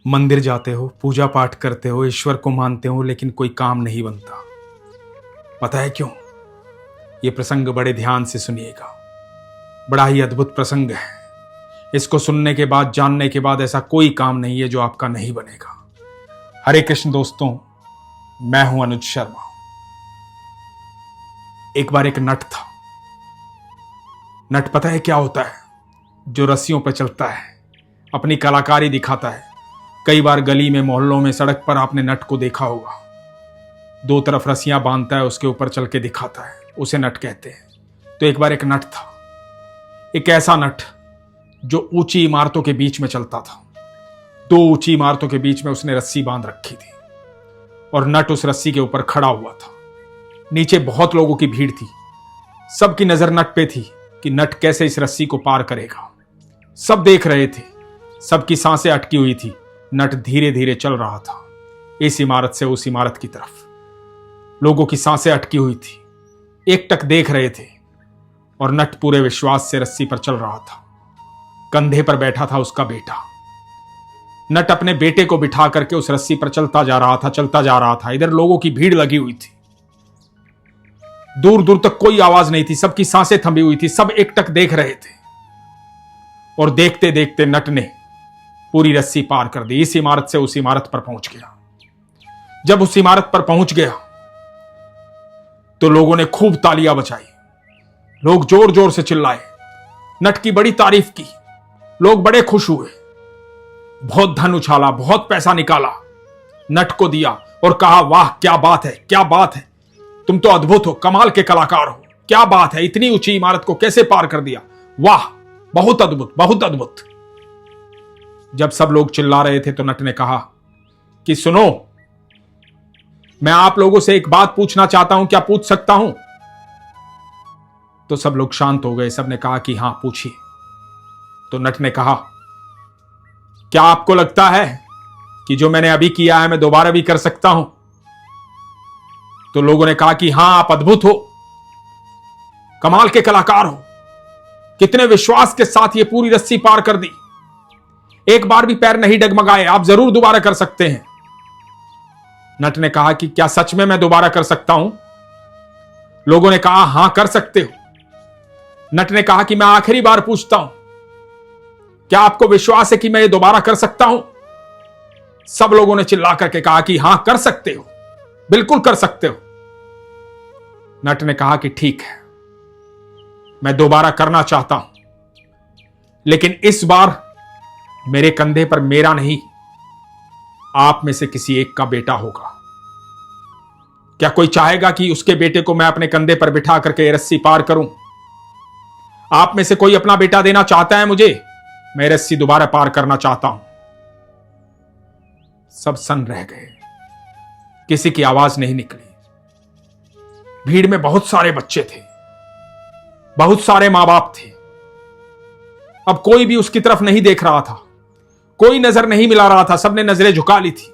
मंदिर जाते हो, पूजा पाठ करते हो, ईश्वर को मानते हो, लेकिन कोई काम नहीं बनता। पता है क्यों? ये प्रसंग बड़े ध्यान से सुनिएगा। बड़ा ही अद्भुत प्रसंग है। इसको सुनने के बाद, जानने के बाद ऐसा कोई काम नहीं है जो आपका नहीं बनेगा। हरे कृष्ण दोस्तों, मैं हूं अनुज शर्मा। एक बार एक नट था। नट पता है क्या होता है? जो रस्सियों पर चलता है, अपनी कलाकारी दिखाता है। कई बार गली में, मोहल्लों में, सड़क पर आपने नट को देखा होगा। दो तरफ रस्सियां बांधता है, उसके ऊपर चल के दिखाता है, उसे नट कहते हैं। तो एक बार एक नट था, एक ऐसा नट जो ऊंची इमारतों के बीच में चलता था। दो ऊंची इमारतों के बीच में उसने रस्सी बांध रखी थी और नट उस रस्सी के ऊपर खड़ा हुआ था। नीचे बहुत लोगों की भीड़ थी। सबकी नजर नट पे थी कि नट कैसे इस रस्सी को पार करेगा। सब देख रहे थे, सबकी सांसें अटकी हुई थी। नट धीरे धीरे चल रहा था, इस इमारत से उस इमारत की तरफ। लोगों की सांसें अटकी हुई थी, एकटक देख रहे थे और नट पूरे विश्वास से रस्सी पर चल रहा था। कंधे पर बैठा था उसका बेटा। नट अपने बेटे को बिठा करके उस रस्सी पर चलता जा रहा था, चलता जा रहा था। इधर लोगों की भीड़ लगी हुई थी। दूर दूर तक कोई आवाज नहीं थी, सबकी सांसें थमी हुई थी, सब एकटक देख रहे थे। और देखते देखते नट ने पूरी रस्सी पार कर दी। इस इमारत से उस इमारत पर पहुंच गया। जब उस इमारत पर पहुंच गया तो लोगों ने खूब तालियां बजाई। लोग जोर जोर से चिल्लाए, नट की बड़ी तारीफ की। लोग बड़े खुश हुए। बहुत धन उछाला, बहुत पैसा निकाला, नट को दिया और कहा, वाह क्या बात है, क्या बात है, तुम तो अद्भुत हो, कमाल के कलाकार हो, क्या बात है, इतनी ऊंची इमारत को कैसे पार कर दिया, वाह, बहुत अद्भुत, बहुत अद्भुत। जब सब लोग चिल्ला रहे थे तो नट ने कहा कि सुनो, मैं आप लोगों से एक बात पूछना चाहता हूं, क्या पूछ सकता हूं? तो सब लोग शांत हो गए। सबने कहा कि हां पूछिए। तो नट ने कहा, क्या आपको लगता है कि जो मैंने अभी किया है मैं दोबारा भी कर सकता हूं? तो लोगों ने कहा कि हां, आप अद्भुत हो, कमाल के कलाकार हो, कितने विश्वास के साथ ये पूरी रस्सी पार कर दी, एक बार भी पैर नहीं डगमगाए, आप जरूर दोबारा कर सकते हैं। नट ने कहा कि क्या सच में मैं दोबारा कर सकता हूं? लोगों ने कहा हां कर सकते हो। नट ने कहा कि मैं आखिरी बार पूछता हूं, क्या आपको विश्वास है कि मैं ये दोबारा कर सकता हूं? सब लोगों ने चिल्ला करके कहा कि हां कर सकते हो, बिल्कुल कर सकते हो। नट ने कहा कि ठीक है, मैं दोबारा करना चाहता हूं, लेकिन इस बार मेरे कंधे पर मेरा नहीं, आप में से किसी एक का बेटा होगा। क्या कोई चाहेगा कि उसके बेटे को मैं अपने कंधे पर बिठा करके ये रस्सी पार करूं? आप में से कोई अपना बेटा देना चाहता है मुझे? मैं रस्सी दोबारा पार करना चाहता हूं। सब सन्न रह गए, किसी की आवाज नहीं निकली। भीड़ में बहुत सारे बच्चे थे, बहुत सारे मां बाप थे। अब कोई भी उसकी तरफ नहीं देख रहा था, कोई नजर नहीं मिला रहा था, सबने नजरें झुका ली थी।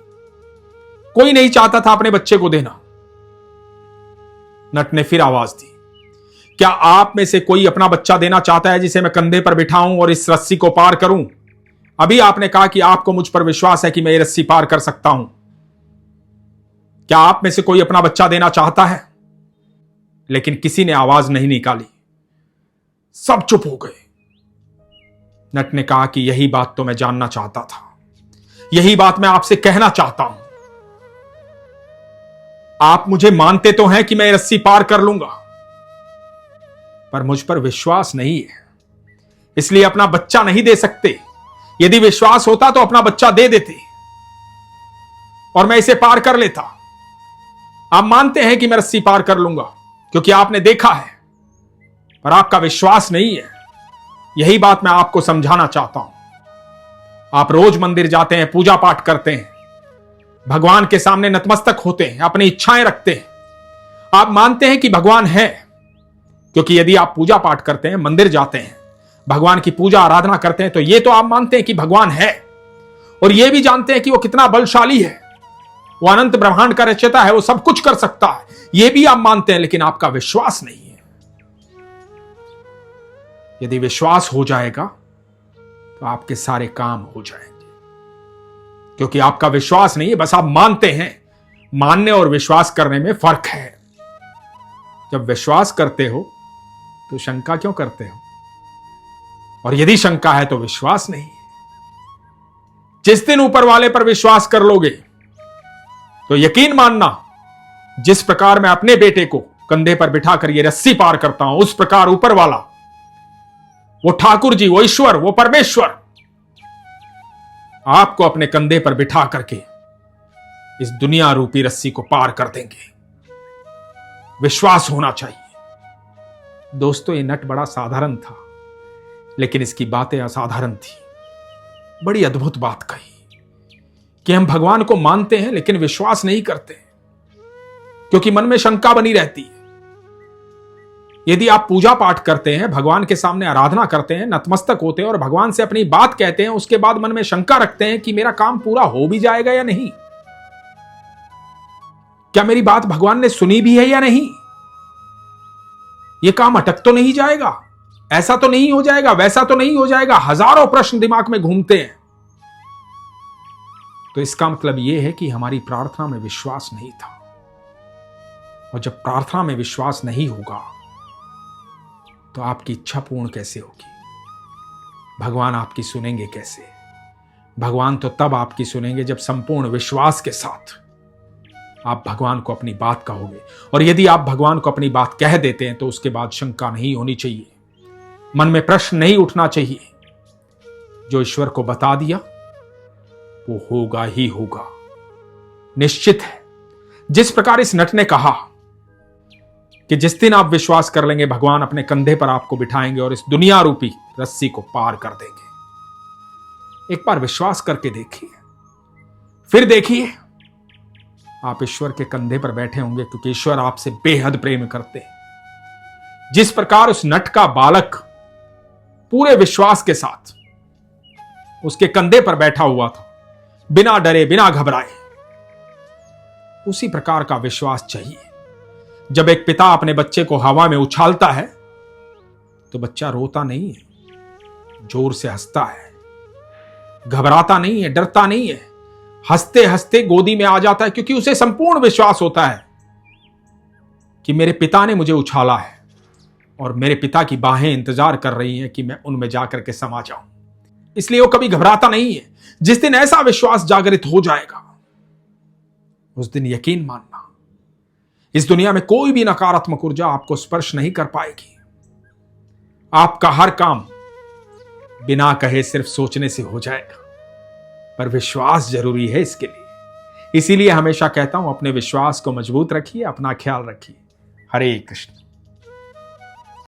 कोई नहीं चाहता था अपने बच्चे को देना। नट ने फिर आवाज दी, क्या आप में से कोई अपना बच्चा देना चाहता है जिसे मैं कंधे पर बिठाऊं और इस रस्सी को पार करूं? अभी आपने कहा कि आपको मुझ पर विश्वास है कि मैं ये रस्सी पार कर सकता हूं। क्या आप में से कोई अपना बच्चा देना चाहता है? लेकिन किसी ने आवाज नहीं निकाली, सब चुप हो गए। नट ने कहा कि यही बात तो मैं जानना चाहता था, यही बात मैं आपसे कहना चाहता हूं। आप मुझे मानते तो हैं कि मैं रस्सी पार कर लूंगा, पर मुझ पर विश्वास नहीं है, इसलिए अपना बच्चा नहीं दे सकते। यदि विश्वास होता तो अपना बच्चा दे देते और मैं इसे पार कर लेता। आप मानते हैं कि मैं रस्सी पार कर लूंगा क्योंकि आपने देखा है, पर आपका विश्वास नहीं है। यही बात मैं आपको समझाना चाहता हूं। आप रोज मंदिर जाते हैं, पूजा पाठ करते हैं, भगवान के सामने नतमस्तक होते हैं, अपनी इच्छाएं रखते हैं। आप मानते हैं कि भगवान है, क्योंकि यदि आप पूजा पाठ करते हैं, मंदिर जाते हैं, भगवान की पूजा आराधना करते हैं, तो ये तो आप मानते हैं कि भगवान है, और ये भी जानते हैं कि वो कितना बलशाली है, वो अनंत ब्रह्मांड का रचयिता है, वो सब कुछ कर सकता है, ये भी आप मानते हैं, लेकिन आपका विश्वास नहीं है। यदि विश्वास हो जाएगा तो आपके सारे काम हो जाएंगे। क्योंकि आपका विश्वास नहीं है, बस आप मानते हैं। मानने और विश्वास करने में फर्क है। जब विश्वास करते हो तो शंका क्यों करते हो? और यदि शंका है तो विश्वास नहीं है। जिस दिन ऊपर वाले पर विश्वास कर लोगे तो यकीन मानना, जिस प्रकार मैं अपने बेटे को कंधे पर बिठाकर ये रस्सी पार करता हूं, उस प्रकार ऊपर वाला, वो ठाकुर जी, वो ईश्वर, वो परमेश्वर आपको अपने कंधे पर बिठा करके इस दुनिया रूपी रस्सी को पार कर देंगे। विश्वास होना चाहिए। दोस्तों, ये नट बड़ा साधारण था, लेकिन इसकी बातें असाधारण थी। बड़ी अद्भुत बात कही कि हम भगवान को मानते हैं लेकिन विश्वास नहीं करते, क्योंकि मन में शंका बनी रहती है। यदि आप पूजा पाठ करते हैं, भगवान के सामने आराधना करते हैं, नतमस्तक होते हैं और भगवान से अपनी बात कहते हैं, उसके बाद मन में शंका रखते हैं कि मेरा काम पूरा हो भी जाएगा या नहीं, क्या मेरी बात भगवान ने सुनी भी है या नहीं, यह काम अटक तो नहीं जाएगा, ऐसा तो नहीं हो जाएगा, वैसा तो नहीं हो जाएगा, हजारों प्रश्न दिमाग में घूमते हैं, तो इसका मतलब यह है कि हमारी प्रार्थना में विश्वास नहीं था। और जब प्रार्थना में विश्वास नहीं होगा तो आपकी इच्छा पूर्ण कैसे होगी? भगवान आपकी सुनेंगे कैसे? भगवान तो तब आपकी सुनेंगे जब संपूर्ण विश्वास के साथ आप भगवान को अपनी बात कहोगे। और यदि आप भगवान को अपनी बात कह देते हैं तो उसके बाद शंका नहीं होनी चाहिए, मन में प्रश्न नहीं उठना चाहिए। जो ईश्वर को बता दिया वो होगा ही होगा, निश्चित है। जिस प्रकार इस नट ने कहा कि जिस दिन आप विश्वास कर लेंगे, भगवान अपने कंधे पर आपको बिठाएंगे और इस दुनिया रूपी रस्सी को पार कर देंगे। एक बार विश्वास करके देखिए, फिर देखिए आप ईश्वर के कंधे पर बैठे होंगे, क्योंकि ईश्वर आपसे बेहद प्रेम करते हैं। जिस प्रकार उस नट का बालक पूरे विश्वास के साथ उसके कंधे पर बैठा हुआ था, बिना डरे, बिना घबराए, उसी प्रकार का विश्वास चाहिए। जब एक पिता अपने बच्चे को हवा में उछालता है तो बच्चा रोता नहीं है, जोर से हंसता है, घबराता नहीं है, डरता नहीं है, हंसते हंसते गोदी में आ जाता है, क्योंकि उसे संपूर्ण विश्वास होता है कि मेरे पिता ने मुझे उछाला है और मेरे पिता की बाहें इंतजार कर रही हैं कि मैं उनमें जाकर के समा जाऊं। इसलिए वो कभी घबराता नहीं है। जिस दिन ऐसा विश्वास जागृत हो जाएगा, उस दिन यकीन मानना, इस दुनिया में कोई भी नकारात्मक ऊर्जा आपको स्पर्श नहीं कर पाएगी। आपका हर काम बिना कहे सिर्फ सोचने से हो जाएगा, पर विश्वास जरूरी है इसके लिए। इसीलिए हमेशा कहता हूं, अपने विश्वास को मजबूत रखिए, अपना ख्याल रखिए। हरे कृष्ण।